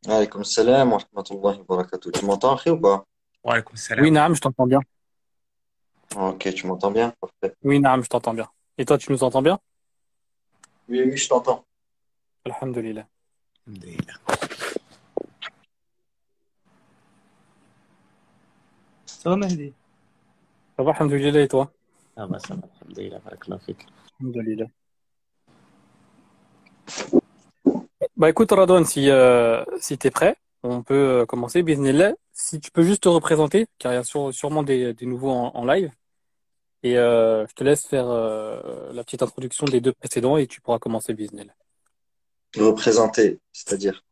Alaykoum salam wa rahmatullahi wa barakatuh. Tu m'entends, Akhi, ou pas? Wa alaykoum Oui, salam. Naam, je t'entends bien. Ok, tu m'entends bien? Parfait. Oui, Naam, je t'entends bien. Et toi, tu nous entends bien? Oui, oui, je t'entends. Alhamdulillah. Alhamdulillah. Ça va, Mahdi? Ça va, alhamdulillah, et toi? Ça va, alhamdulillah, barakallahu fik. Alhamdulillah. Bah écoute, Radouane, si t'es prêt, on peut commencer. Bismillah. Si tu peux juste te représenter, car il y a sûrement des nouveaux en live. Et je te laisse faire la petite introduction des deux précédents et tu pourras commencer, Bismillah. Représenter, c'est-à-dire.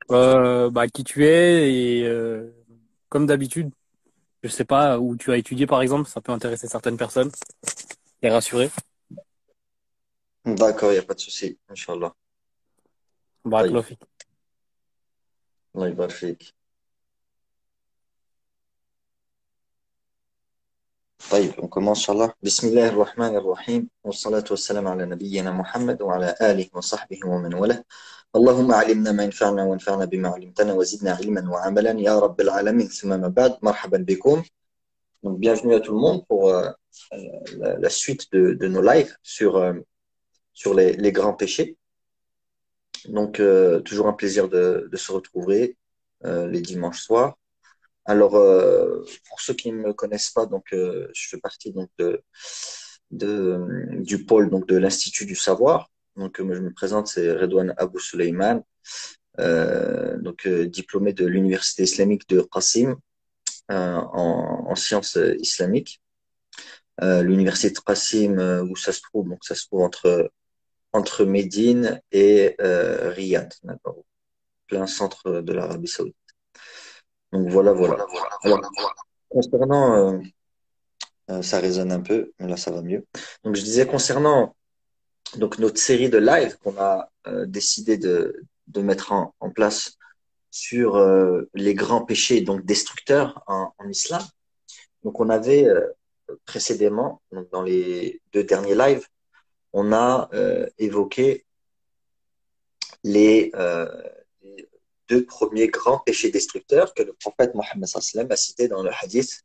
Bah, qui tu es et comme d'habitude, je sais pas où tu as étudié par exemple, ça peut intéresser certaines personnes. Les rassurer. D'accord, il n'y a pas de souci, Inch'Allah. Barakallahu Taïb, fik. Allah يبارك فيك. طيب, on commence, Inch'Allah. Bismillah ar-Rahman ar-Rahim. Wa salatu wa salam ala nabiyyina Muhammad wa ala alihi wa sahbihi wa man wala. اللهم علمنا ما ينفعنا وانفعنا بما علمتنا وزدنا علما وعملا يا رب العالمين ثم ما بعد مرحبا بكم. Donc, bienvenue à tout le monde pour la suite de nos lives sur les grands péchés. Donc, toujours un plaisir de se retrouver les dimanches soirs. Alors, pour ceux qui ne me connaissent pas, donc, je fais partie donc, du pôle donc, de l'Institut du Savoir. Donc, je me présente, c'est Redouane Abou Suleiman, diplômé de l'Université islamique de Qassim en sciences islamiques. L'Université de Qassim, où ça se trouve, donc ça se trouve entre Médine et Riyad, d'accord, plein centre de l'Arabie Saoudite. Donc voilà, voilà. Alors, concernant, ça résonne un peu, mais là ça va mieux. Donc je disais concernant donc notre série de live qu'on a décidé de mettre en place sur les grands péchés donc destructeurs en islam. Donc on avait précédemment, donc dans les deux derniers lives, on a évoqué les deux premiers grands péchés destructeurs que le prophète Mohammed sallam a cités dans le hadith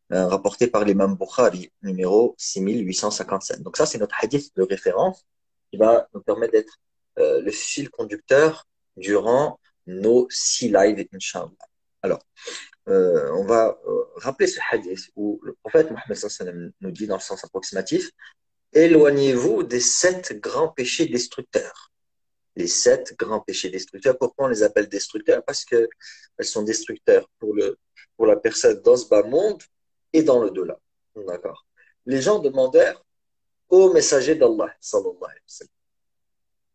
rapporté par l'imam Bukhari, numéro 6857. Donc ça, c'est notre hadith de référence qui va nous permettre d'être le fil conducteur durant nos 6 lives, Inch'Allah. Alors, on va rappeler ce hadith où le prophète Mohammed sallam nous dit dans le sens approximatif, éloignez-vous des 7 grands péchés destructeurs. Les 7 grands péchés destructeurs. Pourquoi on les appelle destructeurs? Parce qu'elles sont destructeurs pour la personne dans ce bas monde et dans le delà. D'accord. Les gens demandèrent au messager d'Allah, sallallahu alayhi wa sallam,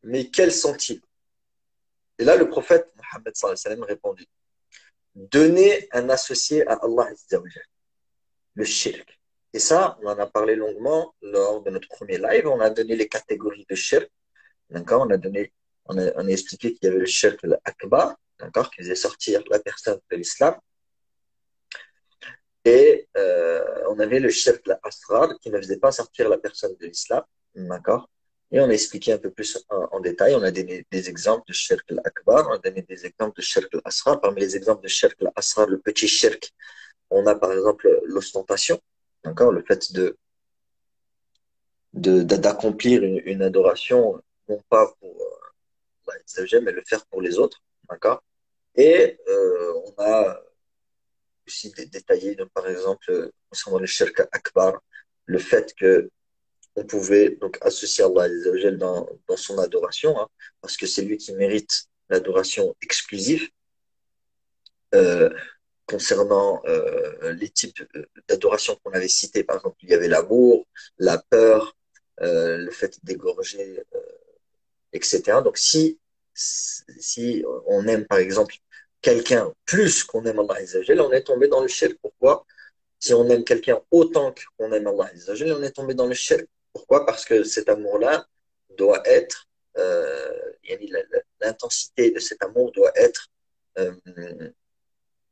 mais quels sont-ils? Et là, le prophète Mohammed sallallahu alayhi wa sallam répondit, donnez un associé à Allah, le shirk. Et ça, on en a parlé longuement lors de notre premier live. On a donné les catégories de shirk. D'accord, on a expliqué qu'il y avait le shirk al-akbar, d'accord, qui faisait sortir la personne de l'islam. Et on avait le shirk al-asrar, qui ne faisait pas sortir la personne de l'islam, d'accord. Et on a expliqué un peu plus en détail. On a donné des exemples de shirk al-akbar, on a donné des exemples de shirk al-asrar. Parmi les exemples de shirk al-asrar, le petit shirk, on a par exemple l'ostentation, d'accord, le fait d'accomplir une adoration, non pas pour mais le faire pour les autres, d'accord. Et on a aussi détaillé, donc, par exemple, concernant le shirk akbar, le fait que on pouvait donc associer Allah Azza wa Jal dans son adoration, hein, parce que c'est lui qui mérite l'adoration exclusive. Euh, Concernant les types d'adoration qu'on avait cités, par exemple, il y avait l'amour, la peur, le fait d'égorger, etc. Donc, si on aime, par exemple, quelqu'un plus qu'on aime Allah Azza wa Jal, on est tombé dans le shirk. Pourquoi? Si on aime quelqu'un autant qu'on aime Allah Azza wa Jal, on est tombé dans le shirk. Pourquoi? Parce que cet amour-là doit être, l'intensité de cet amour doit être euh,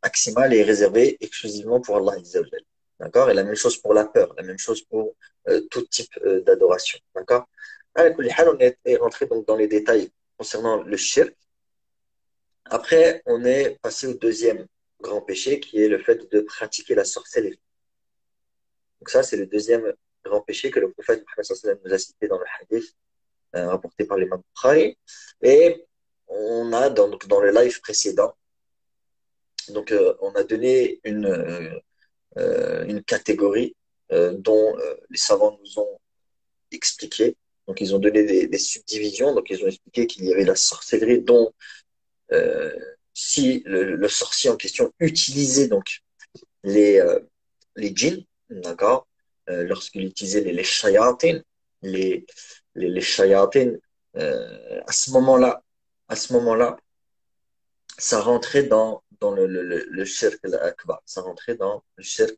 maximale et réservée exclusivement pour Allah Azza wa Jal. D'accord? Et la même chose pour la peur, la même chose pour tout type d'adoration. D'accord? On est rentré donc dans les détails concernant le shirk. Après, on est passé au deuxième grand péché qui est le fait de pratiquer la sorcellerie. Donc ça, c'est le deuxième grand péché que le prophète Mohammed sallallahu alayhi wa sallam nous a cité dans le hadith rapporté par l'imam Bukhari. Et on a dans le live précédent, donc on a donné une catégorie dont les savants nous ont expliqué. Donc ils ont donné des subdivisions. Donc ils ont expliqué qu'il y avait la sorcellerie dont euh, si le sorcier en question utilisait donc les, euh, les djinns, d'accord, lorsqu'il utilisait les shayatin, les, les shayatin, à ce moment-là, ça rentrait dans le shirk al-akbar, ça rentrait dans le shirk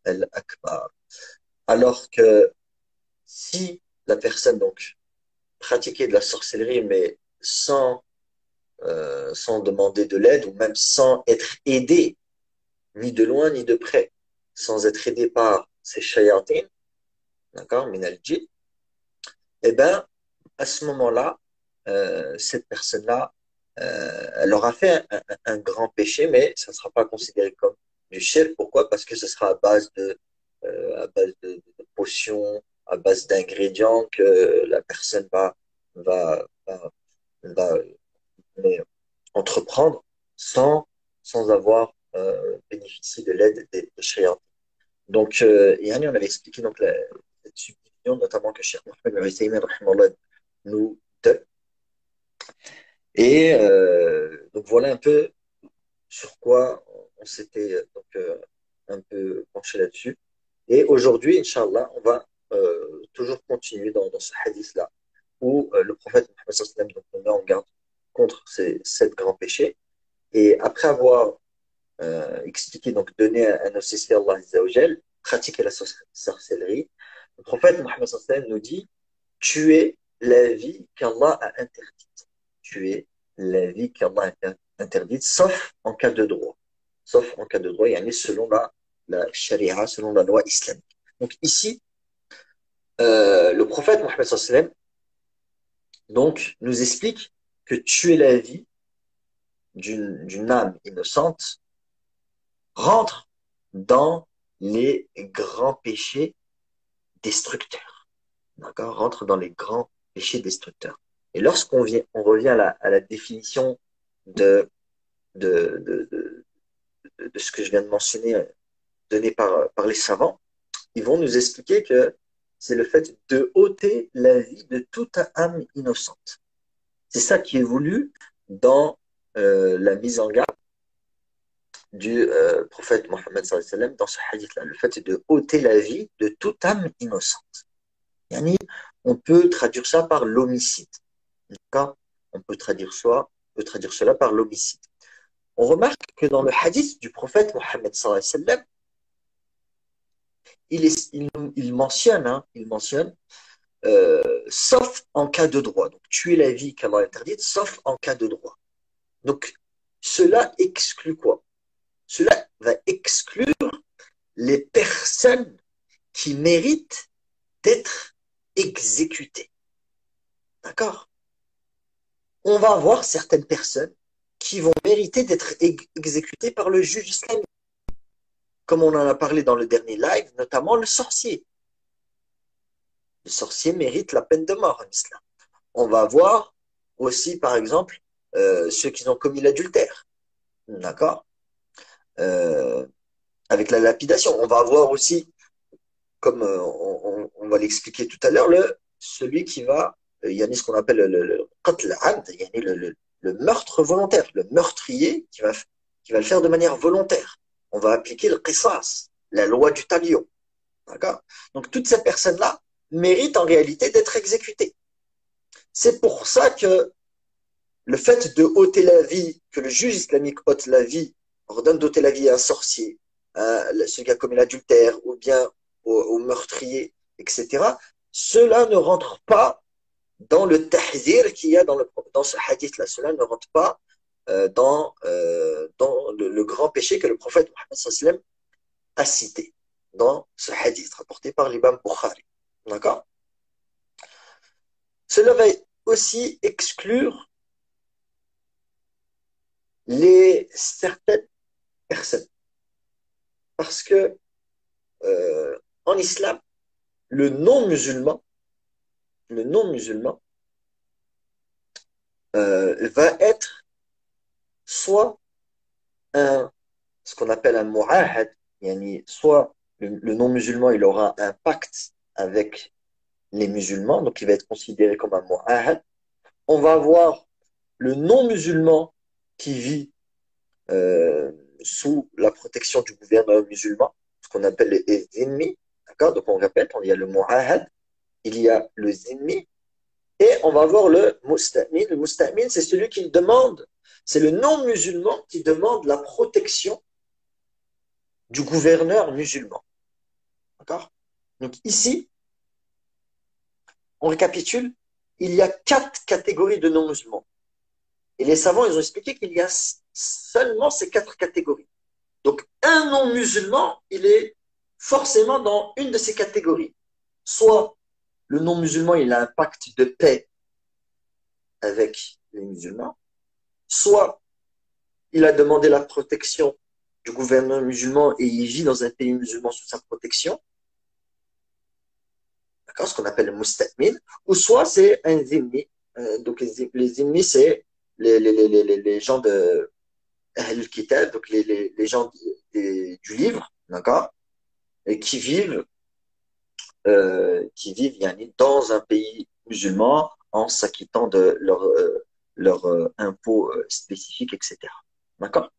al-akbar. Alors que si la personne donc pratiquait de la sorcellerie, mais sans demander de l'aide, ou même sans être aidé, ni de loin ni de près, sans être aidé par ces shayatin, d'accord, min al-jinn, eh ben, à ce moment-là, cette personne-là, elle aura fait un grand péché, mais ça ne sera pas considéré comme du shirk. Pourquoi? Parce que ce sera à base de potions, à base d'ingrédients que la personne va, va, va mais, entreprendre sans avoir bénéficié de l'aide des shayatin. Donc, Yanni, on avait expliqué donc cette subdivision, notamment que Cheikh Mohamed Al-Uthaymin, rahimahullah, nous donne. Et donc, voilà un peu sur quoi on s'était un peu penché là-dessus. Et aujourd'hui, Inch'Allah, on va toujours continuer dans ce hadith-là, où le prophète Mohammed sallallahu alayhi wa sallam nous met en garde contre ces 7 grands péchés. Et après avoir expliqué, donc donner un OCC à Allah Azza wa Jal, pratiquer la sorcellerie, le prophète Mohammed sallallahu alayhi wa sallam nous dit tuer la vie qu'Allah a interdite. Tuer la vie qu'Allah a interdite, sauf en cas de droit. Sauf en cas de droit, yani selon la charia, selon la loi islamique. Donc ici, le prophète Mohammed sallallahu alayhi wa sallam donc, nous explique que tuer la vie d'une âme innocente rentre dans les grands péchés destructeurs. D'accord? Rentre dans les grands péchés destructeurs. Et on revient à la définition de, de, de, de ce que je viens de mentionner, donné par les savants, ils vont nous expliquer que c'est le fait de ôter la vie de toute âme innocente. C'est ça qui est voulu dans la mise en garde du prophète Mohammed sallallahu alayhi wa sallam dans ce hadith-là, le fait de ôter la vie de toute âme innocente. Yani, on peut traduire ça par l'homicide. D'accord? On peut traduire cela par l'homicide. On remarque que dans le hadith du prophète Mohammed sallallahu alayhi wa sallam, il mentionne sauf en cas de droit. Donc, tuer la vie qu'Allah a interdite, sauf en cas de droit. Donc, cela exclut quoi? Cela va exclure les personnes qui méritent d'être exécutées. D'accord? On va avoir certaines personnes qui vont mériter d'être exécutées par le juge islamique. Comme on en a parlé dans le dernier live, notamment le sorcier. Le sorcier mérite la peine de mort en islam. On va voir aussi, par exemple, ceux qui ont commis l'adultère. D'accord? Avec la lapidation. On va avoir aussi, comme on va l'expliquer tout à l'heure, celui qui va, il y a ce qu'on appelle le qatl amd, il y a le meurtre volontaire, le meurtrier qui va le faire de manière volontaire. On va appliquer le qisas, la loi du talion. D'accord? Donc toutes ces personnes-là méritent en réalité d'être exécutées. C'est pour ça que le fait de ôter la vie, que le juge islamique ôte la vie, ordonne d'ôter la vie à un sorcier, à celui qui a commis l'adultère, ou bien au meurtrier, etc., cela ne rentre pas dans le tahzir qu'il y a dans ce hadith-là. Cela ne rentre pas dans le grand péché que le prophète Mohammed sallallahu alayhi wa sallam a cité dans ce hadith rapporté par l'imam Bukhari. D'accord? Cela va aussi exclure certaines personnes. Parce que en islam, le non-musulman, va être soit ce qu'on appelle un mu'ahad, yani soit le non-musulman il aura un pacte avec les musulmans, donc il va être considéré comme un mu'ahad. On va avoir le non-musulman qui vit euh, sous la protection du gouvernement musulman, ce qu'on appelle les zimmi. D'accord? Donc on répète, il y a le mu'ahad, il y a le zimmi, et on va voir le musta'min. Le musta'min, c'est celui qui demande, c'est le non-musulman qui demande la protection du gouverneur musulman. D'accord? Donc ici, on récapitule, il y a 4 catégories de non-musulmans. Et les savants, ils ont expliqué qu'il y a seulement ces 4 catégories. Donc, un non-musulman, il est forcément dans une de ces catégories. Soit le non-musulman, il a un pacte de paix avec les musulmans, soit il a demandé la protection du gouvernement musulman et il vit dans un pays musulman sous sa protection, d'accord, ce qu'on appelle le musta'min, ou soit c'est un zimmi. Donc les zimmis, c'est les gens de Ahl Kitab, donc les gens du livre, d'accord, et qui vivent yani, dans un pays musulman en s'acquittant de leurs impôts spécifiques, etc. D'accord?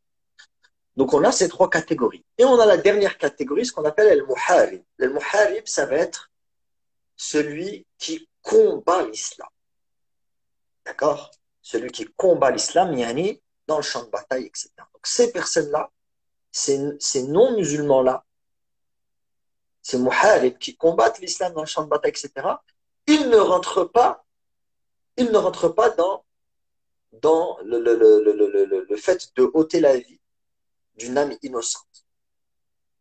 Donc on a ces 3 catégories. Et on a la dernière catégorie, ce qu'on appelle le muharib. Le muharib, ça va être celui qui combat l'islam. D'accord? Celui qui combat l'islam, yani, dans le champ de bataille, etc. Donc ces personnes-là, ces non-musulmans-là, ces muharib qui combattent l'islam dans le champ de bataille, etc., ils ne rentrent pas dans le fait de ôter la vie d'une âme innocente.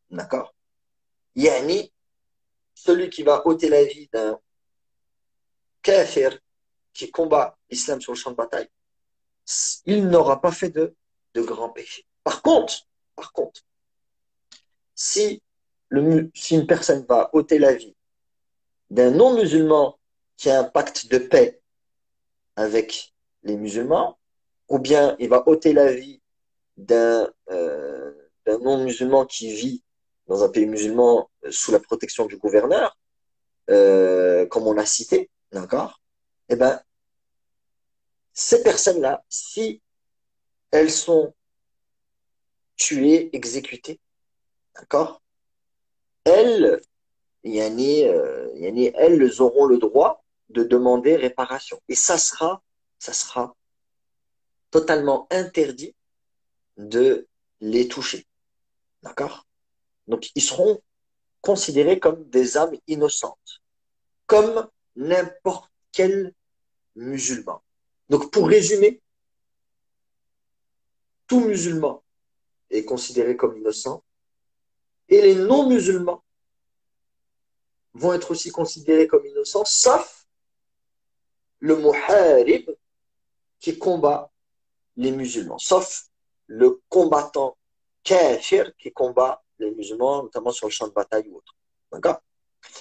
D'accord? Yani, celui qui va ôter la vie d'un kafir qui combat l'islam sur le champ de bataille, il n'aura pas fait de grands péchés. Par contre, si une personne va ôter la vie d'un non-musulman qui a un pacte de paix avec les musulmans, ou bien il va ôter la vie d'un non-musulman qui vit dans un pays musulman sous la protection du gouverneur, comme on l'a cité, d'accord? Eh ben, ces personnes-là, si elles sont tuées, exécutées, d'accord? Elles, elles auront le droit de demander réparation. Et ça sera totalement interdit de les toucher. D'accord? Donc, ils seront considérés comme des âmes innocentes, comme n'importe quel musulman. Donc, pour résumer, tout musulman est considéré comme innocent et les non-musulmans vont être aussi considérés comme innocents, sauf le muharib qui combat les musulmans, sauf le combattant kafir qui combat les musulmans, notamment sur le champ de bataille ou autre. D'accord?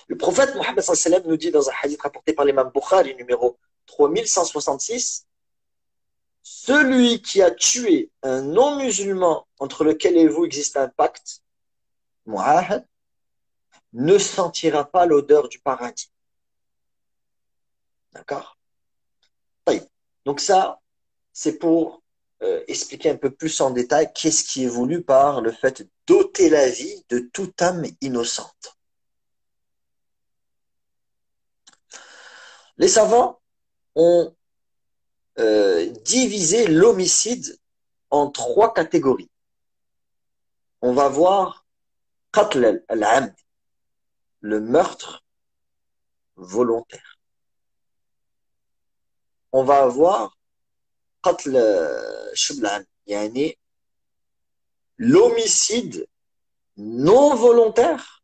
Le prophète Mohammed sallallahu alayhi wa sallam nous dit dans un hadith rapporté par l'imam Bukhari, numéro 3166, celui qui a tué un non-musulman entre lequel et vous existe un pacte, mu'ahad, ne sentira pas l'odeur du paradis. D'accord? Donc ça, c'est pour expliquer un peu plus en détail qu'est-ce qui est voulu par le fait d'ôter la vie de toute âme innocente. Les savants ont divisé l'homicide en 3 catégories. On va voir qatl al-amd, le meurtre volontaire. On va avoir qatl shibl, yani l'homicide non volontaire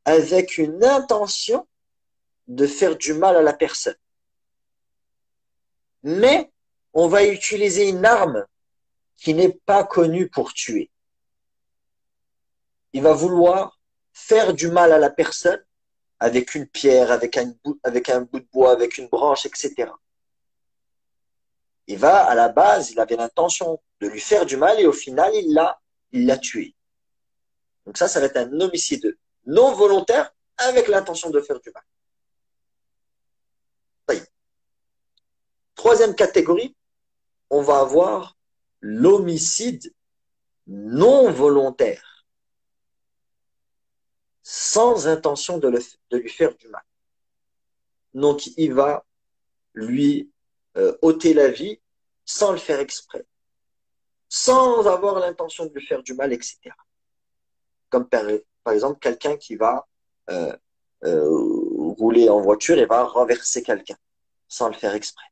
avec une intention de faire du mal à la personne. Mais on va utiliser une arme qui n'est pas connu pour tuer. Il va vouloir faire du mal à la personne avec une pierre, avec un bout de bois, avec une branche, etc. Il va, à la base, il avait l'intention de lui faire du mal et au final, il l'a tué. Donc ça va être un homicide non volontaire avec l'intention de faire du mal. Troisième catégorie, on va avoir l'homicide non volontaire, sans intention de lui faire du mal. Donc, il va lui ôter la vie sans le faire exprès, sans avoir l'intention de lui faire du mal, etc. Comme par exemple, quelqu'un qui va rouler en voiture et va renverser quelqu'un, sans le faire exprès.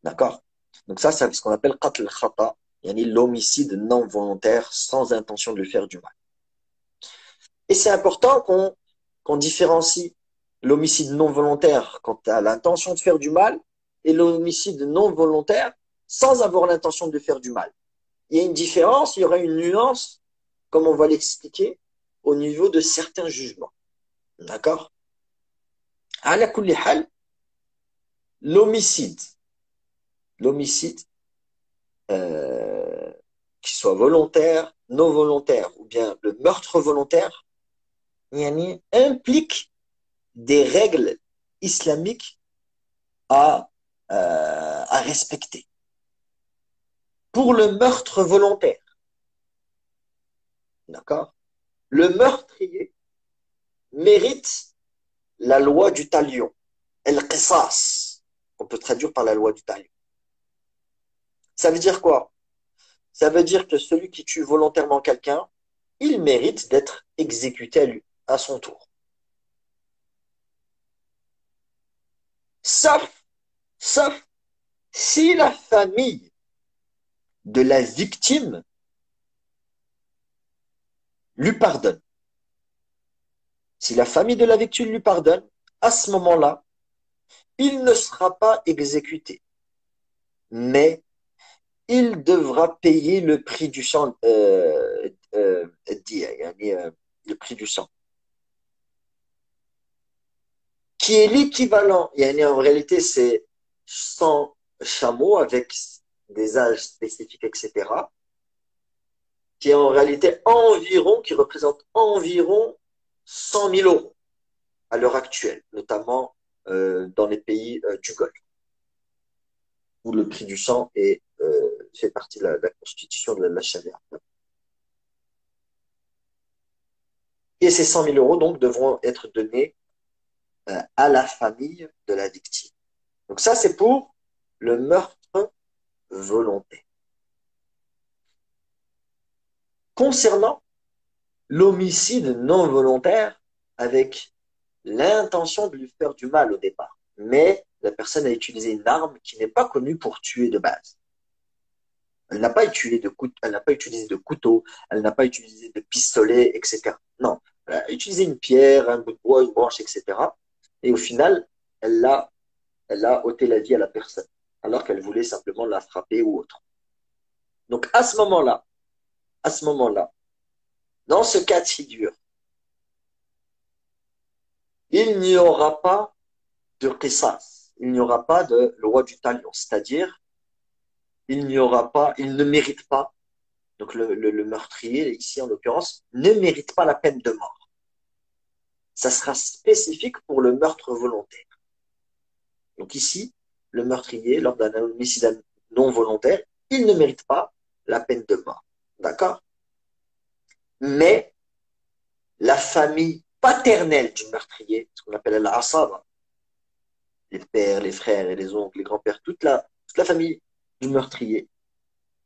D'accord? Donc ça, c'est ce qu'on appelle qatl khata, l'homicide non volontaire, sans intention de lui faire du mal. Et c'est important qu'on différencie l'homicide non volontaire quand tu as l'intention de faire du mal et l'homicide non volontaire sans avoir l'intention de faire du mal. Il y a une différence, il y aura une nuance, comme on va l'expliquer, au niveau de certains jugements. D'accord? Ala kulli hal, l'homicide, qu'il soit volontaire, non volontaire, ou bien le meurtre volontaire, implique des règles islamiques à respecter. Pour le meurtre volontaire, d'accord, le meurtrier mérite la loi du talion, el-qisas, on peut traduire par la loi du talion. Ça veut dire quoi? Ça veut dire que celui qui tue volontairement quelqu'un, il mérite d'être exécuté à son tour. Sauf si la famille de la victime lui pardonne. Si la famille de la victime lui pardonne, à ce moment-là, il ne sera pas exécuté. Mais il devra payer le prix du sang, le prix du sang, qui est l'équivalent, en réalité c'est 100 chameaux avec des âges spécifiques, etc., qui est en réalité qui représente environ 100 000 euros à l'heure actuelle, notamment dans les pays du Golfe, où le prix du sang fait partie de la constitution de la charia. Et ces 100 000 euros, donc, devront être donnés à la famille de la victime. Donc ça, c'est pour le meurtre volontaire. Concernant l'homicide non volontaire, avec l'intention de lui faire du mal au départ, mais la personne a utilisé une arme qui n'est pas connue pour tuer de base. Elle n'a pas utilisé de couteau, elle n'a pas utilisé de pistolet, etc. Non, elle a utilisé une pierre, un bout de bois, une branche, etc. Et au final, elle a ôté la vie à la personne, alors qu'elle voulait simplement la frapper ou autre. Donc à ce moment-là, dans ce cas de figure, il n'y aura pas de qisas, il n'y aura pas de loi du talion, c'est-à-dire il ne mérite pas, donc le meurtrier, ici en l'occurrence, ne mérite pas la peine de mort. Ça sera spécifique pour le meurtre volontaire. Donc ici, le meurtrier, lors d'un homicide non volontaire, il ne mérite pas la peine de mort. D'accord? Mais la famille paternelle du meurtrier, ce qu'on appelle l'asaba, les pères, les frères et les oncles, les grands-pères, toute la famille du meurtrier,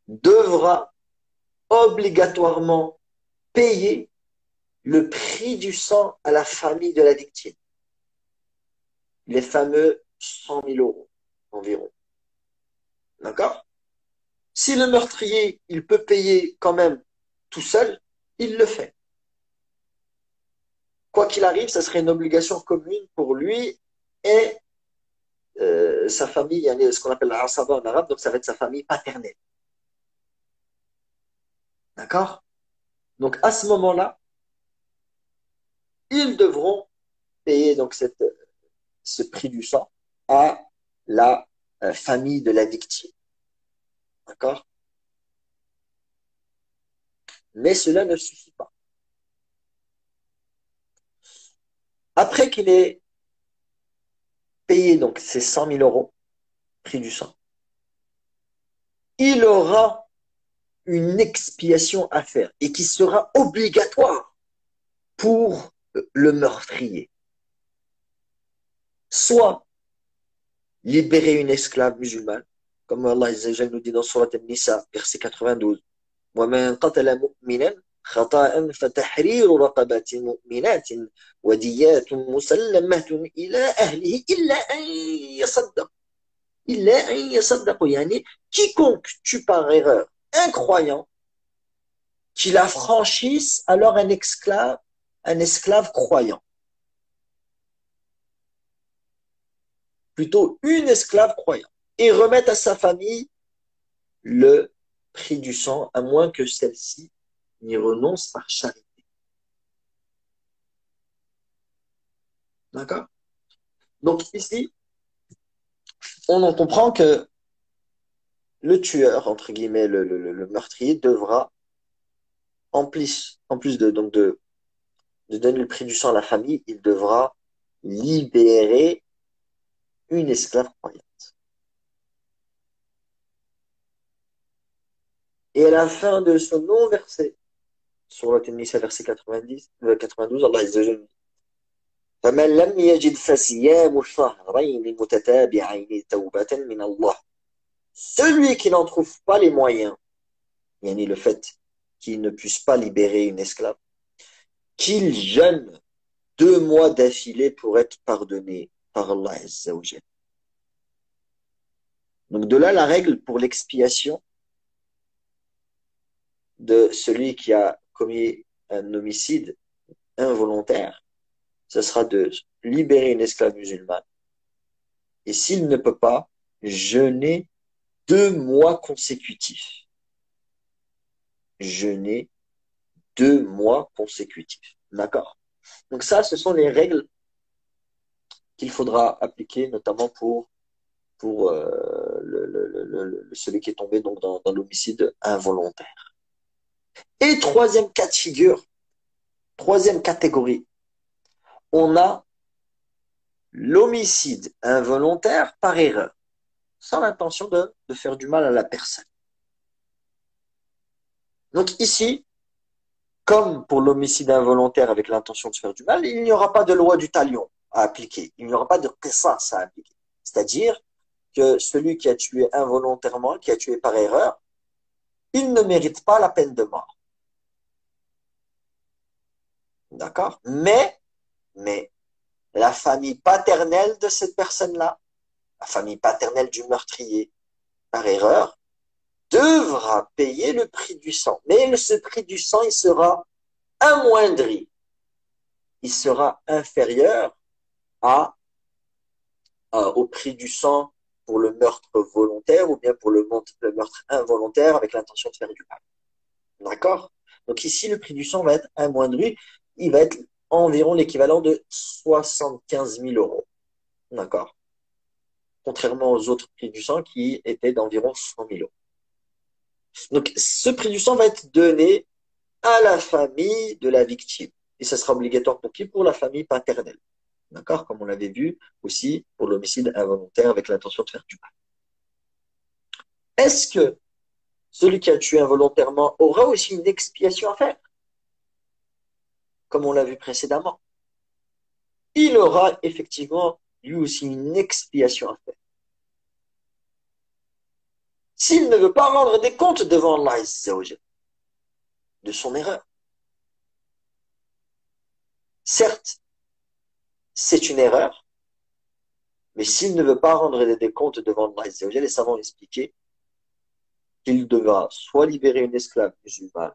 devra obligatoirement payer le prix du sang à la famille de la victime. Les fameux 100 000 euros environ. D'accord? Si le meurtrier, il peut payer quand même tout seul, il le fait. Quoi qu'il arrive, ça serait une obligation commune pour lui et sa famille, ce qu'on appelle l'asaba en arabe, donc ça va être sa famille paternelle. D'accord? Donc, à ce moment-là, ils devront payer donc ce prix du sang à la famille de la victime. D'accord? Mais cela ne suffit pas. Après qu'il ait payé donc ces 100 000 euros, prix du sang, il aura une expiation à faire et qui sera obligatoire pour le meurtrier. Soit libérer une esclave musulmane, comme Allah nous dit dans Surat An-Nisa, verset 92. وَمَنْ قَتَلَ مُؤْمِنًا خَطَأً فَتَحْرِيرُ رَقَبَةٍ مُؤْمِنَاتٍ وَدِيَّةٌ مُسَلَّمَةٌ إِلَى أَهْلِهِ إِلَّا أَنْ يَصَدَّقُوا إِلَّا أَنْ يَصَدَّقُوا يعني quiconque tue par erreur un croyant, qu'il affranchisse alors un esclave croyant. Plutôt une esclave croyant. Et remette à sa famille le prix du sang, à moins que celle-ci n'y renonce par charité. D'accord? Donc ici, on en comprend que le tueur, entre guillemets, le meurtrier, devra, en plus de donner le prix du sang à la famille, il devra libérer une esclave croyante. Et à la fin de ce non-verset, sur le An-Nisa, verset 92, Allah Azza wa Jalla فمن لم يجد فصيام شهرين متتابعين توبة من الله. Celui qui n'en trouve pas les moyens, yani le fait qu'il ne puisse pas libérer une esclave, qu'il jeûne 2 mois d'affilée pour être pardonné par Allah Azza wa Jalla. Donc de là la règle pour l'expiation de celui qui a commis un homicide involontaire, ce sera de libérer une esclave musulmane. Et s'il ne peut pas, jeûner 2 mois consécutifs. Jeûner 2 mois consécutifs. D'accord? Donc ça, ce sont les règles qu'il faudra appliquer, notamment pour celui qui est tombé donc dans l'homicide involontaire. Et troisième cas de figure, troisième catégorie, on a l'homicide involontaire par erreur, sans l'intention de faire du mal à la personne. Donc ici, comme pour l'homicide involontaire avec l'intention de faire du mal, il n'y aura pas de loi du talion à appliquer. Il n'y aura pas de qisas à appliquer. C'est-à-dire que celui qui a tué involontairement, qui a tué par erreur, il ne mérite pas la peine de mort. D'accord? Mais, la famille paternelle de cette personne-là, la famille paternelle du meurtrier, par erreur, devra payer le prix du sang. Mais ce prix du sang, il sera amoindri. Il sera inférieur au prix du sang pour le meurtre volontaire ou bien pour le meurtre involontaire avec l'intention de faire du mal. D'accord? Donc ici, le prix du sang va être amoindri. Il va être environ l'équivalent de 75 000 euros. D'accord? Contrairement aux autres prix du sang qui étaient d'environ 100 000 euros. Donc, ce prix du sang va être donné à la famille de la victime. Et ça sera obligatoire pour qui? Pour la famille paternelle. D'accord? Comme on l'avait vu aussi pour l'homicide involontaire avec l'intention de faire du mal. Est-ce que celui qui a tué involontairement aura aussi une expiation à faire? Comme on l'a vu précédemment. Il aura effectivement lui aussi une expiation à faire. S'il ne veut pas rendre des comptes devant Allah de son erreur. Certes, c'est une erreur, mais s'il ne veut pas rendre des comptes devant Allah, les savants ont expliqué qu'il devra soit libérer une esclave musulmane,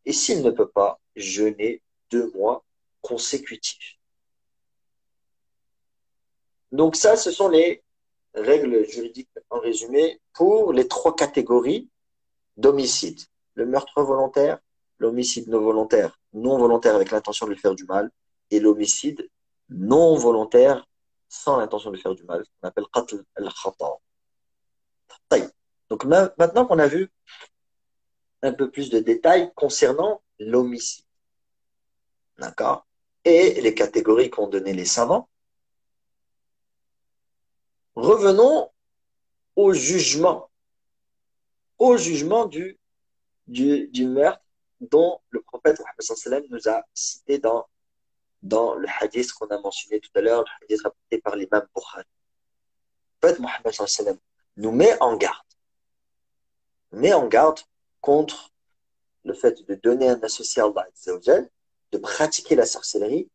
et s'il ne peut pas, jeûner 2 mois consécutifs. Donc ça, ce sont les règles juridiques en résumé pour les 3 catégories d'homicide. le meurtre volontaire, l'homicide non volontaire avec l'intention de lui faire du mal, et l'homicide non volontaire sans l'intention de lui faire du mal, qu'on appelle qatl al-khata. Donc maintenant qu'on a vu un peu plus de détails concernant l'homicide, d'accord, et les catégories qu'ont données les savants, revenons au jugement du meurtre dont le prophète Mohammed sallallahu alayhi wa sallam nous a cité dans le hadith qu'on a mentionné tout à l'heure, le hadith rapporté par l'imam Bukhari. Le prophète Mohammed sallallahu alayhi wa sallam nous met en garde contre le fait de donner un associé à Allah azza wa jal, de pratiquer la sorcellerie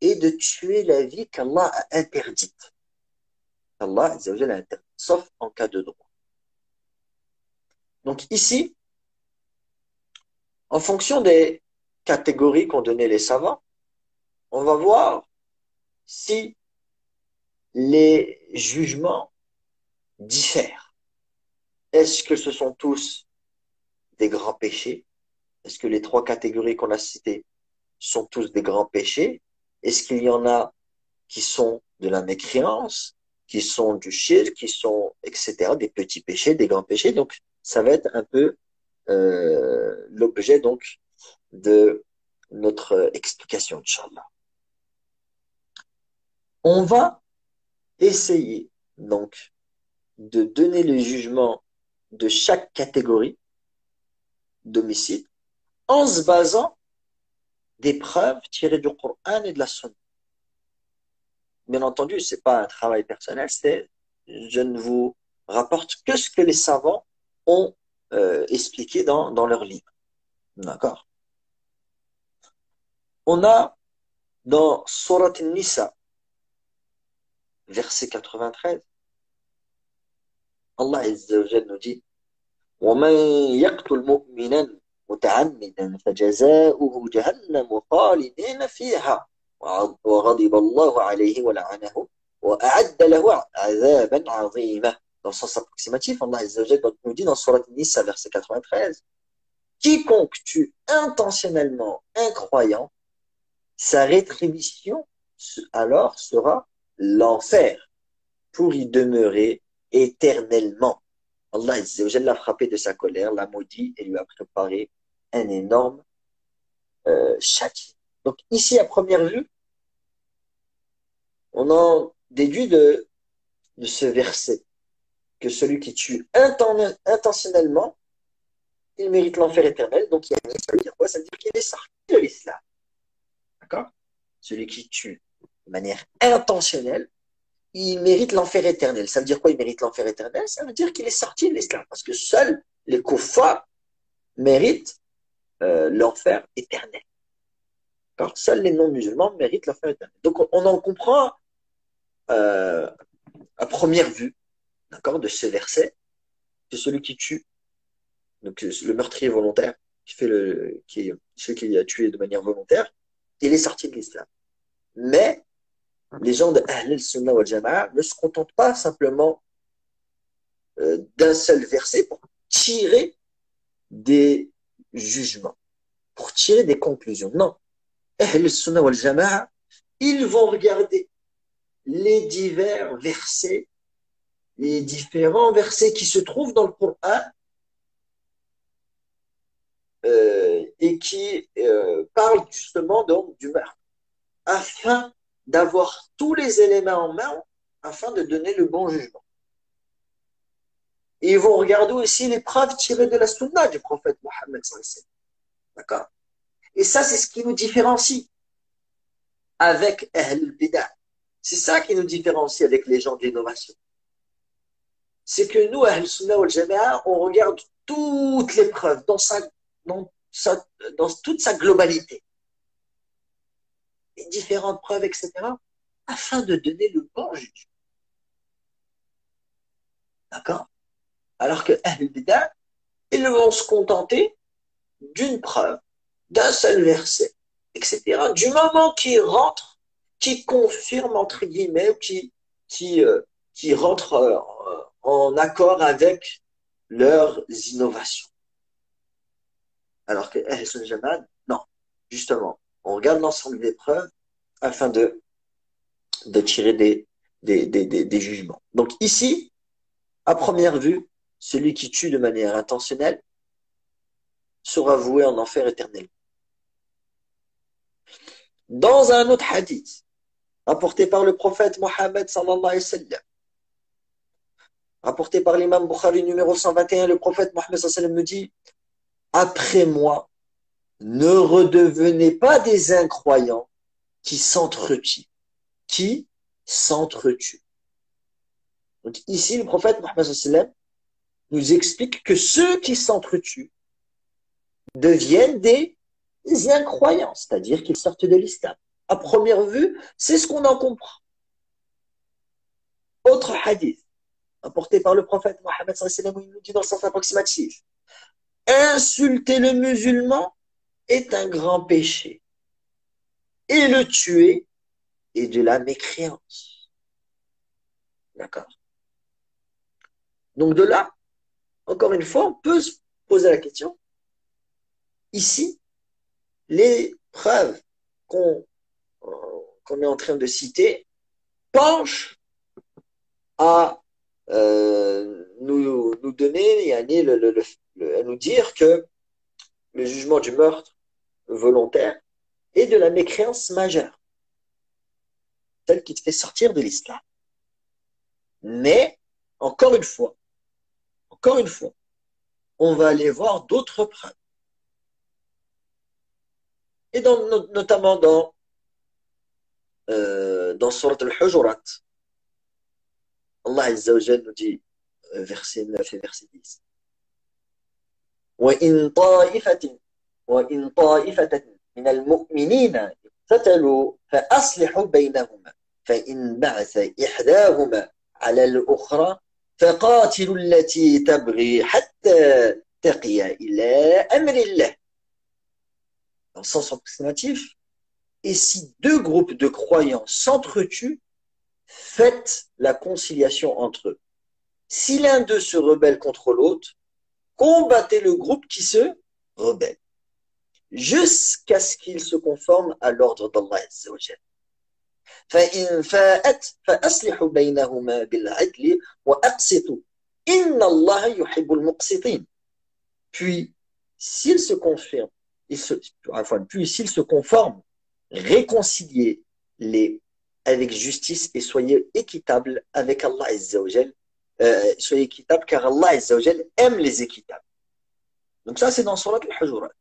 et de tuer la vie qu'Allah a interdite. Allah azza wa jal a interdite, sauf en cas de droit. Donc ici, en fonction des catégories qu'ont données les savants, on va voir si les jugements diffèrent. Est-ce que ce sont tous des grands péchés? Est-ce que les trois catégories qu'on a citées sont tous des grands péchés? Est-ce qu'il y en a qui sont de la mécréance, qui sont du shirk, qui sont, etc., des petits péchés, des grands péchés? Donc, ça va être un peu l'objet donc de notre explication, Inch'Allah. On va essayer donc de donner le jugement de chaque catégorie d'homicide en se basant des preuves tirées du Coran et de la Sunna. Bien entendu, c'est pas un travail personnel, je ne vous rapporte que ce que les savants ont expliqué dans leurs livres. D'accord? On a dans Surat An-Nisa, verset 93, Allah Azza wa Jalla nous dit وَمَنْ يَقْتُلْ مُؤْمِنًا مُتَعَمِّدًا فَجَزَاؤُهُ جَهَنَّمُ خَالِدِينَ فِيهَا وغضب الله عليه ولعنه وأعد له عذابا عظيما. Dans le sens approximatif, Allah Azza wa Jalla nous dit dans Surat An-Nisa, verset 93, quiconque tue intentionnellement un croyant, sa rétribution alors sera l'enfer pour y demeurer éternellement. Allah Azza wa Jalla l'a frappé de sa colère, l'a maudit et lui a préparé un énorme châtiment. Donc ici, à première vue, on en déduit de ce verset que celui qui tue intentionnellement, il mérite l'enfer éternel. Donc ça veut dire quoi? Ça veut dire qu'il est sorti de l'islam. D'accord? Celui qui tue de manière intentionnelle, il mérite l'enfer éternel. Ça veut dire quoi, il mérite l'enfer éternel? Ça veut dire qu'il est sorti de l'islam. Parce que seuls les kuffars méritent l'enfer éternel. D'accord? Seuls les non-musulmans méritent l'enfer éternel. Donc on en comprend à première vue, d'accord, de ce verset, que celui qui tue, donc le meurtrier volontaire, celui qui a tué de manière volontaire, il est sorti de l'islam. Mais les gens de Ahl al-Sunnah wal Jama'a ne se contentent pas simplement d'un seul verset pour tirer des jugements, pour tirer des conclusions. Non. Ahl al-Sunnah wal Jama'a, ils vont regarder les divers versets, les différents versets qui se trouvent dans le Coran et qui parlent justement donc du meurtre, afin d'avoir tous les éléments en main afin de donner le bon jugement. Et ils vont regarder aussi les preuves tirées de la sunna du prophète Mohammed sallallahu alayhi wa sallam. D'accord? Et ça, c'est ce qui nous différencie avec Ahl al-Bida'. C'est ça qui nous différencie avec les gens d'innovation. C'est que nous, Ahl Sunnah wal Jama'a, on regarde toutes les preuves dans toute sa globalité. Les différentes preuves, etc., afin de donner le bon jugement. D'accord? Alors que Ahl Bida', ils vont se contenter d'une preuve, d'un seul verset, etc., du moment qu'il rentre, qui confirme, entre guillemets, qui rentre en accord avec leurs innovations. Alors que Ahl Sunnah Jamaat, non. Justement, on regarde l'ensemble des preuves afin de tirer des jugements. Donc ici, à première vue, celui qui tue de manière intentionnelle sera voué en enfer éternel. Dans un autre hadith, rapporté par le prophète Mohammed sallallahu alayhi wa sallam, rapporté par l'imam Bukhari numéro 121, le prophète Mohammed sallallahu alayhi wa sallam nous dit, après moi, ne redevenez pas des incroyants qui s'entretuent. Qui s'entretuent. Donc ici, le prophète Mohammed sallallahu alayhi wa sallam nous explique que ceux qui s'entretuent deviennent des incroyants, c'est-à-dire qu'ils sortent de l'islam. À première vue, c'est ce qu'on en comprend. Autre hadith, apporté par le prophète Mohammed sallallahu alayhi wa sallam, il nous dit dans le sens approximatif, insulter le musulman est un grand péché et le tuer est de la mécréance. D'accord? Donc de là, encore une fois, on peut se poser la question. Ici, les preuves qu'on est en train de citer penchent à nous donner, à nous dire que le jugement du meurtre volontaire est de la mécréance majeure, celle qui te fait sortir de l'islam. Mais, encore une fois, on va aller voir d'autres preuves. Et notamment dans Surat al-Hujurat, Allah Azza wa Jalla nous dit, verset 9 et verset 10, وَإِن طَائِفَةً مِنَ الْمُؤْمِنِينَ اقْتَتَلُوا فَأَصْلِحُوا بَيْنَهُمَا فَإِن بَعَثَ إِحْدَاهُمَا على الأخرى فقاتلوا التي تبغي حتى تقي إلى أمر الله. Dans le sens approximatif, et si deux groupes de croyants s'entretuent, faites la conciliation entre eux. Si l'un d'eux se rebelle contre l'autre, combattez le groupe qui se rebelle, jusqu'à ce qu'il se conforme à l'ordre d'Allah Azza wa Jalla. فإن فاءت فأصلحوا بينهما بالعدل وأقسطوا إن الله يحب المقسطين. Puis, s'ils se confirment, puis s'ils se conforment, réconciliez-les avec justice et soyez équitables avec Allah Azza wa Jalla. Soyez équitables car Allah Azza wa Jalla aime les équitables. Donc ça, c'est dans Surat al-Hujurat.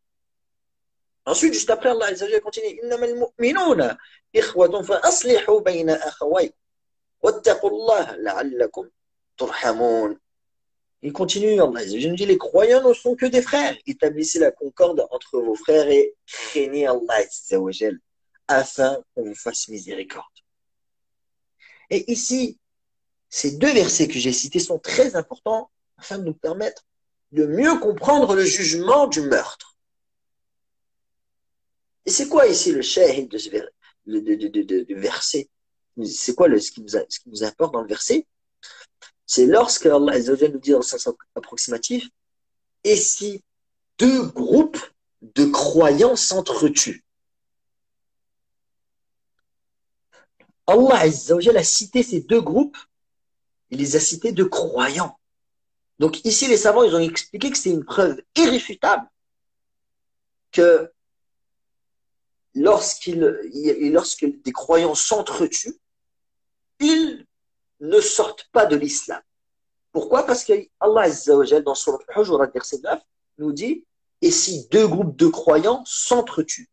Ensuite, juste après, Allah Azza wa Jalla continue, إنما المؤمنون إخوة فأصلحوا بين أخويكم واتقوا الله لعلكم ترحمون. Il continue, Allah Azza wa Jalla nous dit, les croyants ne sont que des frères. Établissez la concorde entre vos frères et craignez Allah Azza wa Jalla afin qu'on vous fasse miséricorde. Et ici, ces deux versets que j'ai cités sont très importants afin de nous permettre de mieux comprendre le jugement du meurtre. Et c'est quoi ici le shahid de ce verset? C'est quoi ce qui nous importe dans le verset? C'est lorsque Allah Azza wa Jalla nous dit dans le sens approximatif, et si deux groupes de croyants s'entretuent. Allah Azza wa Jalla a cité ces deux groupes, il les a cités de croyants. Donc ici, les savants, ils ont expliqué que c'est une preuve irréfutable que lorsque des croyants s'entretuent, ils ne sortent pas de l'islam. Pourquoi? Parce que Allah Azza wa Jalla, dans Surat al-Hujurat, verset 9, nous dit, et si deux groupes de croyants s'entretuent.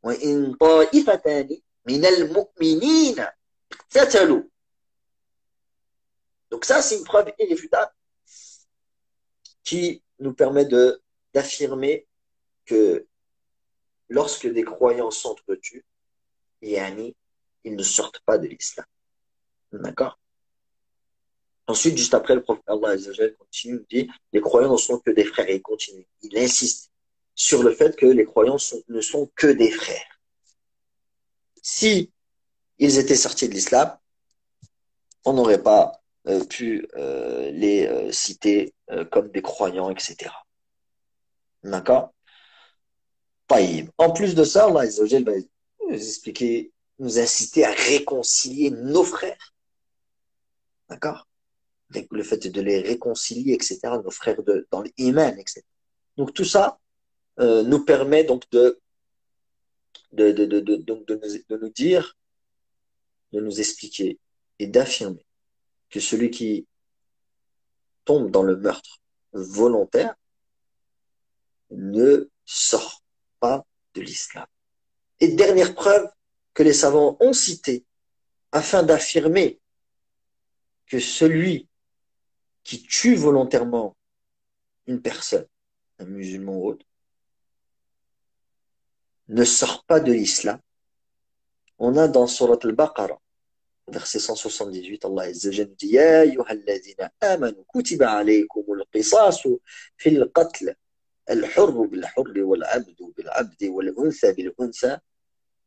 وَإِن طَائِفَتَانِ مِنَ الْمُؤْمِنِينَ اقْتَتَلُوا. Donc ça, c'est une preuve irréfutable qui nous permet d'affirmer que lorsque des croyants s'entretuent, ils ne sortent pas de l'islam. D'accord? Ensuite, juste après, le prophète Allah Azza wa Jalla continue, dit, les croyants ne sont que des frères, et il continue. Il insiste sur le fait que les croyants ne sont que des frères. Si ils étaient sortis de l'islam, on n'aurait pas pu les citer comme des croyants, etc. D'accord? Taïb. En plus de ça, Allah Azza wa Jal va nous expliquer, nous inciter à réconcilier nos frères. D'accord? Le fait de les réconcilier, etc., nos frères dans l'iman, etc. Donc tout ça nous permet donc de nous dire, de nous expliquer et d'affirmer que celui qui tombe dans le meurtre volontaire ne sort pas de l'islam. Et dernière preuve que les savants ont citée afin d'affirmer que celui qui tue volontairement une personne, un musulman ou autre, ne sort pas de l'islam. On a dans Surat al-Baqarah, verset 178, Allah Azza wa Jalla dit Ya ayyuhalladhina amanu kutiba alaykumul qisasu fil qatl الحر بالحر والعبد بالعبد والأنثى بالأنثى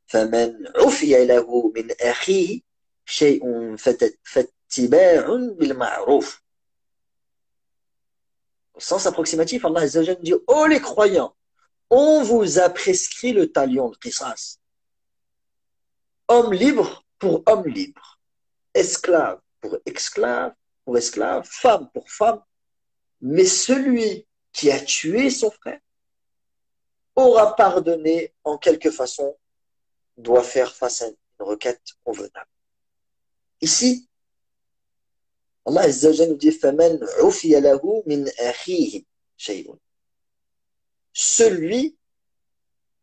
فمن عفي له من أخيه شيء فاتباع بالمعروف. Au sens approximatif, Allah Azza wa Jalla dit ô les croyants, on vous a prescrit le talion, le qisas. Homme libre pour homme libre, esclave pour esclave, femme pour femme, mais celui qui a tué son frère aura pardonné en quelque façon, doit faire face à une requête convenable. Ici, Allah Azza wa Jalla nous dit فَمَنْ عُفِيَ لَهُ مِنْ أَخِيهِ شَيْءٌ. Celui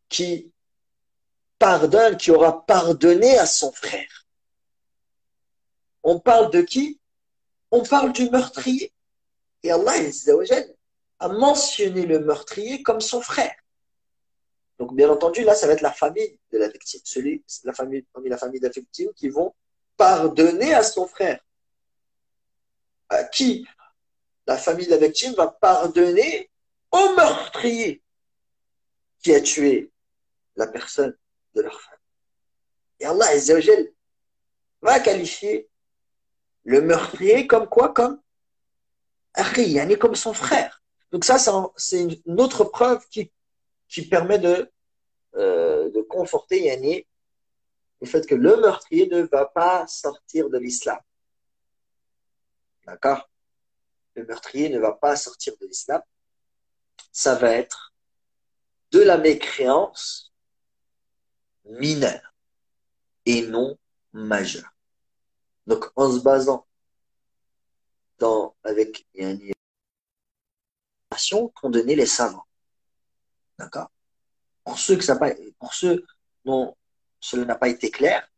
qui pardonne, qui aura pardonné à son frère. On parle de qui? On parle du meurtrier. Et Allah Azza wa Jalla a mentionné le meurtrier comme son frère. Donc, bien entendu, là, ça va être la famille de la victime. Parmi la famille de la victime qui vont pardonner à son frère. À qui? La famille de la victime va pardonner au meurtrier qui a tué la personne de leur femme. Et Allah Azza wa Jal va qualifier le meurtrier comme quoi? Comme akhi, yani comme son frère. Donc ça, c'est une autre preuve qui permet de conforter yani, le fait que le meurtrier ne va pas sortir de l'islam. D'accord? Le meurtrier ne va pas sortir de l'islam. Ça va être de la mécréance mineure et non majeure. Donc, en se basant avec une information qu'ont donné les savants. D'accord? Pour ceux dont cela n'a pas été clair,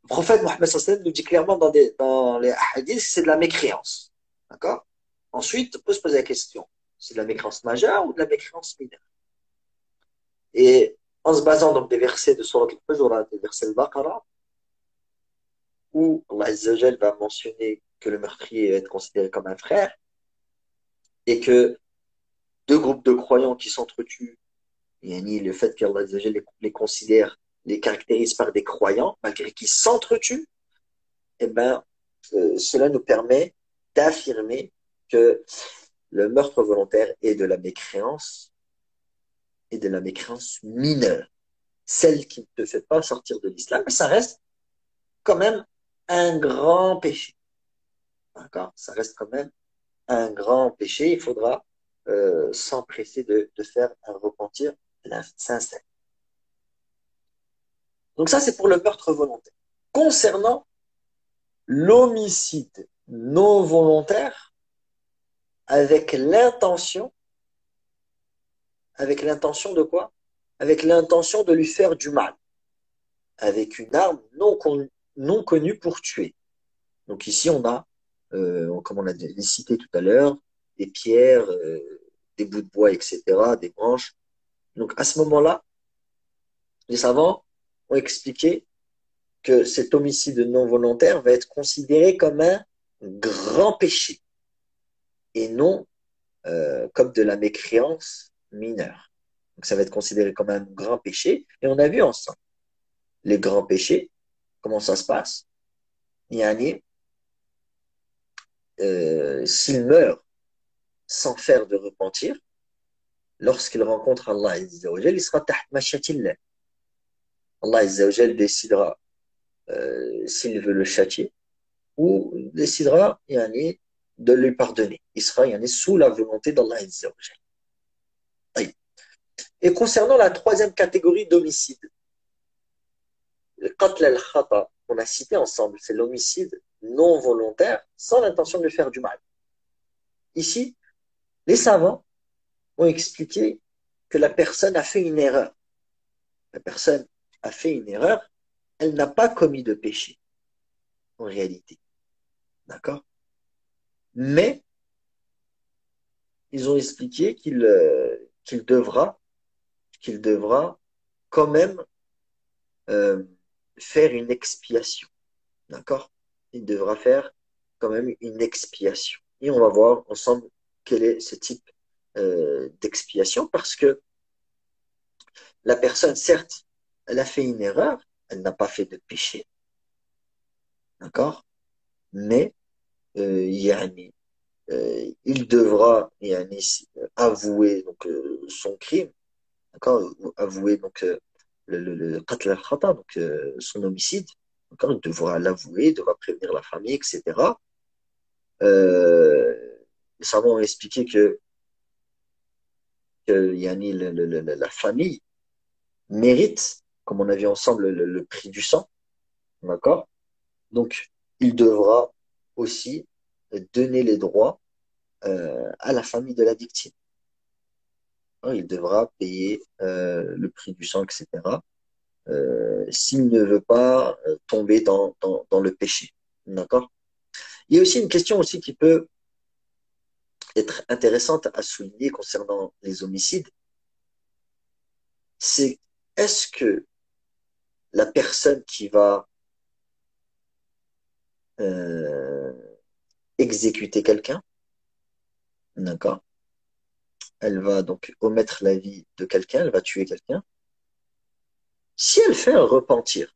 le prophète Mohammed sallallahu alayhi wa sallam nous dit clairement dans les hadiths, c'est de la mécréance. D'accord? Ensuite, on peut se poser la question, c'est de la mécréance majeure ou de la mécréance mineure? Et en se basant donc des versets de Surat al-Hujurat, des versets al-Baqarah, où Allah Azza wa Jal va mentionner que le meurtrier va être considéré comme un frère, et que deux groupes de croyants qui s'entretuent, le fait qu'Allah Azza wa Jal les considère, les caractérise par des croyants, malgré qu'ils s'entretuent, eh ben, cela nous permet d'affirmer que le meurtre volontaire est de la mécréance mineure, celle qui ne te fait pas sortir de l'islam, mais ça reste quand même un grand péché. D'accord? Ça reste quand même un grand péché. Il faudra s'empresser de faire un repentir sincère. Donc ça, c'est pour le meurtre volontaire. Concernant l'homicide non volontaire, avec l'intention de quoi? Avec l'intention de lui faire du mal, avec une arme non connue pour tuer. Donc ici, on a, comme on l'a cité tout à l'heure, des pierres, des bouts de bois, etc., des branches. Donc à ce moment-là, les savants ont expliqué que cet homicide non volontaire va être considéré comme un grand péché et non comme de la mécréance mineure. Donc ça va être considéré comme un grand péché. Et on a vu ensemble les grands péchés, comment ça se passe. Yani, s'il meurt sans faire de repentir, lorsqu'il rencontre Allah Azza wa Jal, il sera taht mashiatillah. Allah Azza wa Jal décidera s'il veut le châtier ou décidera yani, de lui pardonner. Il sera yani, sous la volonté d'Allah Azza wa Jal. Et concernant la troisième catégorie d'homicide, le qatl al-khata, qu'on a cité ensemble, c'est l'homicide non volontaire sans l'intention de faire du mal. Ici, les savants ont expliqué que la personne a fait une erreur. La personne a fait une erreur, elle n'a pas commis de péché, en réalité. D'accord? Mais, ils ont expliqué qu'il devra quand même euh, faire une expiation. D'accord? Il devra faire quand même une expiation. Et on va voir ensemble quel est ce type d'expiation parce que la personne, certes, elle a fait une erreur, elle n'a pas fait de péché, d'accord? Mais yani, il devra yani, avouer donc, son crime, d'accord? Avouer donc le qatl al-khata, donc son homicide, d'accord? Il devra l'avouer, il devra prévenir la famille, etc. Les savants ont expliqué que yani, la famille mérite, comme on a vu ensemble, le prix du sang, d'accord? Donc, il devra aussi donner les droits à la famille de la victime. Il devra payer le prix du sang, etc. S'il ne veut pas tomber dans le péché. D'accord? Il y a aussi une question aussi qui peut être intéressante à souligner concernant les homicides. C'est est-ce que la personne qui va euh, exécuter quelqu'un, d'accord? Elle va donc omettre la vie de quelqu'un, elle va tuer quelqu'un. Si elle fait un repentir,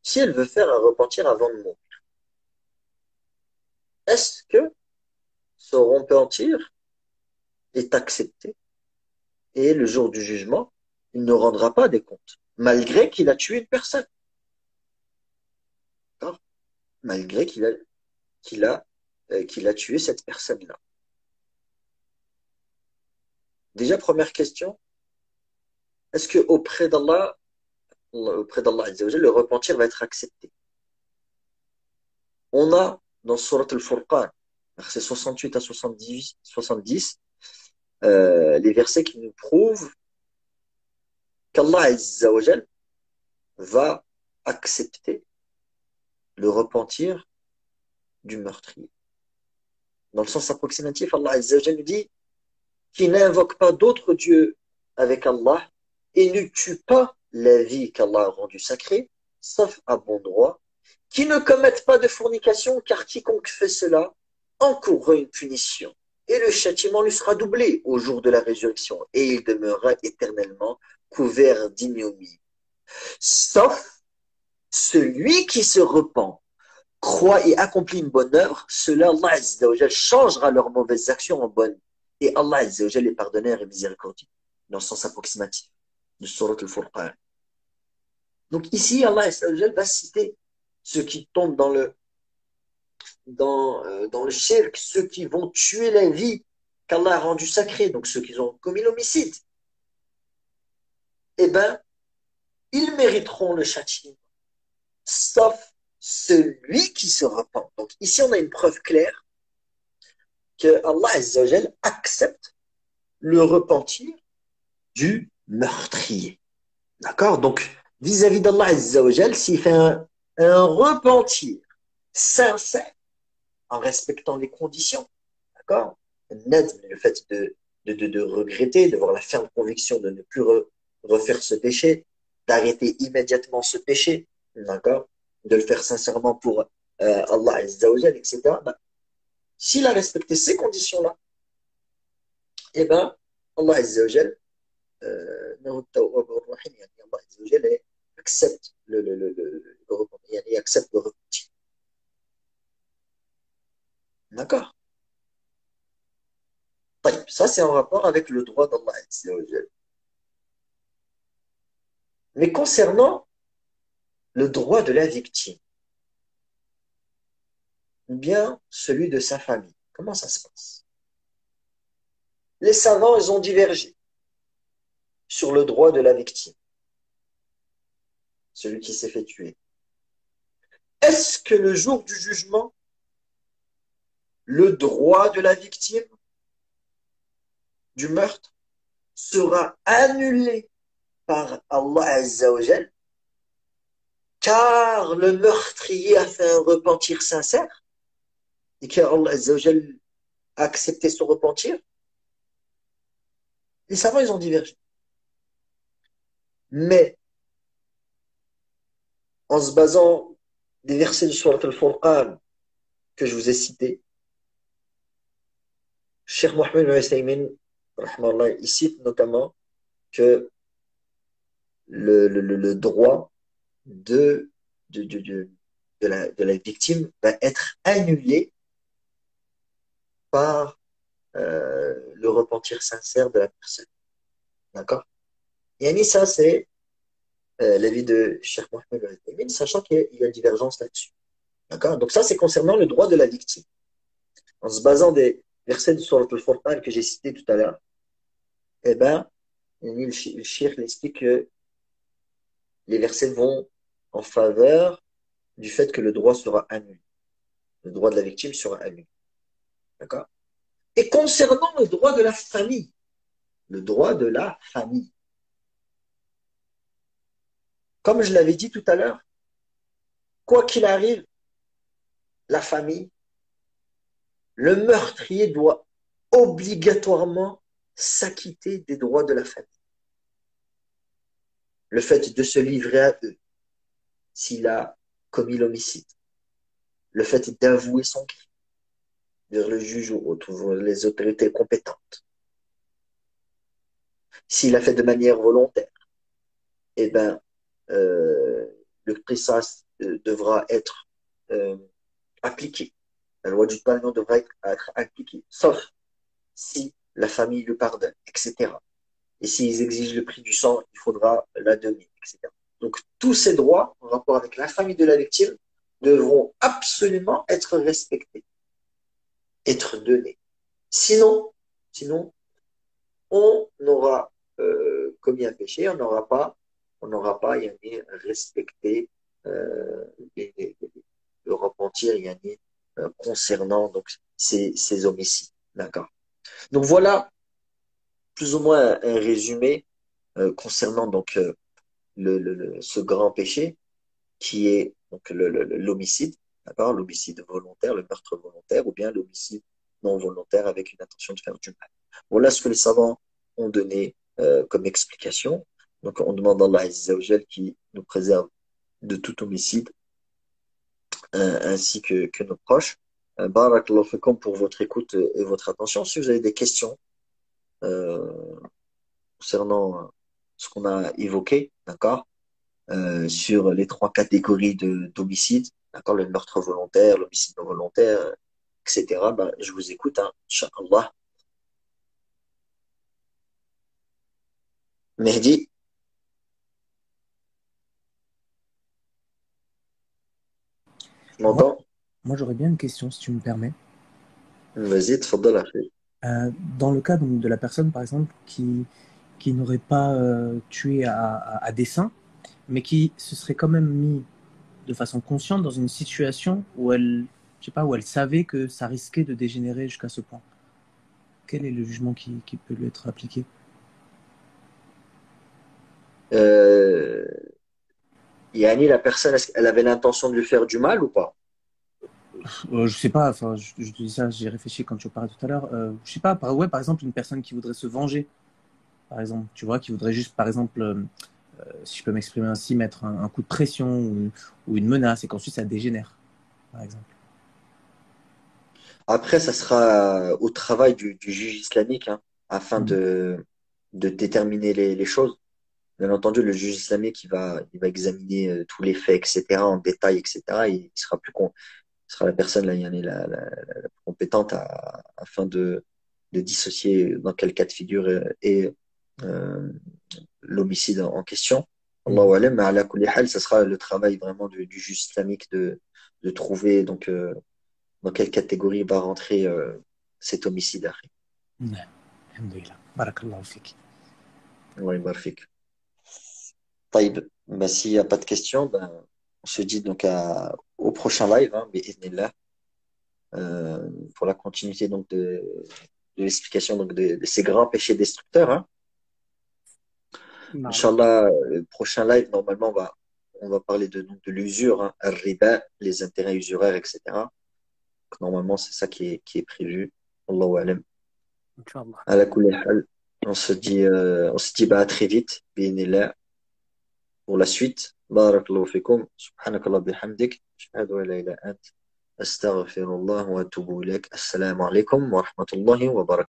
si elle veut faire un repentir avant de mourir, est-ce que ce repentir est accepté et le jour du jugement, il ne rendra pas des comptes, malgré qu'il a tué une personne, d'accord? Malgré qu'il a, qu'il a tué cette personne-là. Déjà, première question, est-ce que auprès d'Allah, Azza wa Jalla, le repentir va être accepté? On a dans Surat al-Furqan, versets 68 à 70 les versets qui nous prouvent qu'Allah Azza wa Jal va accepter le repentir du meurtrier. Dans le sens approximatif, Allah Azza wa Jal nous dit qui n'invoque pas d'autre Dieu avec Allah et ne tue pas la vie qu'Allah a rendue sacrée, sauf à bon droit, qui ne commettent pas de fornication, car quiconque fait cela encourra une punition. Et le châtiment lui sera doublé au jour de la résurrection, et il demeurera éternellement couvert d'ignominie. Sauf celui qui se repent, croit et accomplit une bonne œuvre, cela, Allah Azza wa Jal changera leurs mauvaises actions en bonnes. Et Allah Azza wa Jal est pardonneur et miséricordieux, dans le sens approximatif de Surat al-Furqan. Donc ici, Allah Azza wa Jal va citer ceux qui tombent dans le shirk, ceux qui vont tuer la vie qu'Allah a rendue sacrée, donc ceux qui ont commis l'homicide. Eh bien, ils mériteront le châtiment, sauf celui qui se repent. Donc ici, on a une preuve claire que Allah Azza wa Jal accepte le repentir du meurtrier. D'accord? Donc, vis-à-vis d'Allah Azza wa Jal, s'il fait un repentir sincère, en respectant les conditions, d'accord? Le fait de regretter, d'avoir la ferme conviction de ne plus refaire ce péché, d'arrêter immédiatement ce péché, d'accord? De le faire sincèrement pour Allah Azza wa Jal, etc. Ben, s'il a respecté ces conditions-là, eh ben, Allah Azza wa Jal, Allah Azza wa Jal accepte il accepte le repentir. D'accord? Ça, c'est en rapport avec le droit d'Allah Azza wa Jal. Mais concernant le droit de la victime, ou bien celui de sa famille, comment ça se passe? Les savants, ils ont divergé sur le droit de la victime, celui qui s'est fait tuer. Est-ce que le jour du jugement, le droit de la victime du meurtre sera annulé par Allah Azza wa Jal, car le meurtrier a fait un repentir sincère et car Allah Azza wa Jal a accepté son repentir? Les savants, ils ont divergé. Mais en se basant des versets du Surat al-Furqan que je vous ai cités, Cheikh Mohammed bin Uthaymin, rahmallah, il cite notamment que le droit de, de la victime va être annulé par le repentir sincère de la personne. D'accord? Yani ça, c'est l'avis de Cheikh Mohammed bin Uthaymin, sachant qu'il y a divergence là-dessus. D'accord? Donc ça, c'est concernant le droit de la victime. En se basant des versets du Surat al-Furqan que j'ai cités tout à l'heure, eh ben, le Cheikh explique que les versets vont en faveur du fait que le droit sera annulé. Le droit de la victime sera annulé. D'accord? Et concernant le droit de la famille, le droit de la famille, comme je l'avais dit tout à l'heure, quoi qu'il arrive, la famille, le meurtrier doit obligatoirement s'acquitter des droits de la famille. Le fait de se livrer à eux, s'il a commis l'homicide, le fait d'avouer son crime vers le juge ou les autorités compétentes. S'il a fait de manière volontaire, eh ben, le qisas devra être appliqué. La loi du talion devra être appliquée, sauf si la famille le pardonne, etc. Et s'ils exigent le prix du sang, il faudra la donner, etc. Donc, tous ces droits en rapport avec la famille de la victime devront absolument être respectés, être donnés. Sinon, on aura commis un péché, on n'aura pas respecté le repentir concernant donc ces homicides. D'accord. Donc voilà plus ou moins un résumé concernant donc ce grand péché qui est donc l'homicide, d'accord, l'homicide volontaire, le meurtre volontaire, ou bien l'homicide non volontaire avec une intention de faire du mal. Voilà ce que les savants ont donné comme explication. Donc on demande à Allah Azza wa Jal qui nous préserve de tout homicide, ainsi que nos proches. Barakallahu fikum pour votre écoute et votre attention. Si vous avez des questions euh, concernant ce qu'on a évoqué, d'accord, sur les trois catégories d'homicide, d'accord, le meurtre volontaire, l'homicide non volontaire, etc. Ben, je vous écoute, hein, Inch'Allah. Mehdi, tu Moi, m'entends? moi, j'aurais bien une question, si tu me permets. Vas-y, tfaddal, akhi. Euh, Dans le cas donc, de la personne, par exemple, qui n'aurait pas tué à dessein, mais qui se serait quand même mis de façon consciente dans une situation où elle, je sais pas, où elle savait que ça risquait de dégénérer jusqu'à ce point. Quel est le jugement qui peut lui être appliqué? Euh, Yani, la personne, est-ce qu'elle avait l'intention de lui faire du mal ou pas? Je sais pas, enfin, je te dis ça, j'ai réfléchi quand tu parlais tout à l'heure. Je sais pas, par exemple, une personne qui voudrait se venger, par exemple, tu vois, qui voudrait juste, par exemple, si je peux m'exprimer ainsi, mettre un coup de pression ou une menace et qu'ensuite ça dégénère, par exemple. Après, ça sera au travail du juge islamique, hein, afin Mhm. de déterminer les choses. Bien entendu, le juge islamique, il va examiner tous les faits, etc., en détail, etc. Il sera la personne là, il y en est la compétente afin de de dissocier dans quel cas de figure est l'homicide en question. Allahu alam, mais ala kulli hal, ça sera le travail vraiment du juge islamique de trouver donc dans quelle catégorie va rentrer cet homicide. نعم الحمد لله بارك الله فيك. Oui, barfik. طيب, bah, s'il n'y a pas de questions, ben, on se dit donc au prochain live, hein, bi'idhnillah, pour la continuité donc de l'explication donc de ces grands péchés destructeurs. Hein. نعم. Inch'Allah, le prochain live, normalement, on va parler donc de l'usure, hein, al-riba, les intérêts usuraires, etc. Donc, normalement, c'est ça qui est prévu. Allahu alam. Inch'Allah. Ala kulli hal, on se dit bah, à très vite, bi'idhnillah, pour la suite. Barakallahu fikum, subhanakallah bihamdik, ashhadu an la ilaha illa ant, astaghfirullah wa atubu ilaik. Assalamu alaikum wa rahmatullahi wa barakatuh.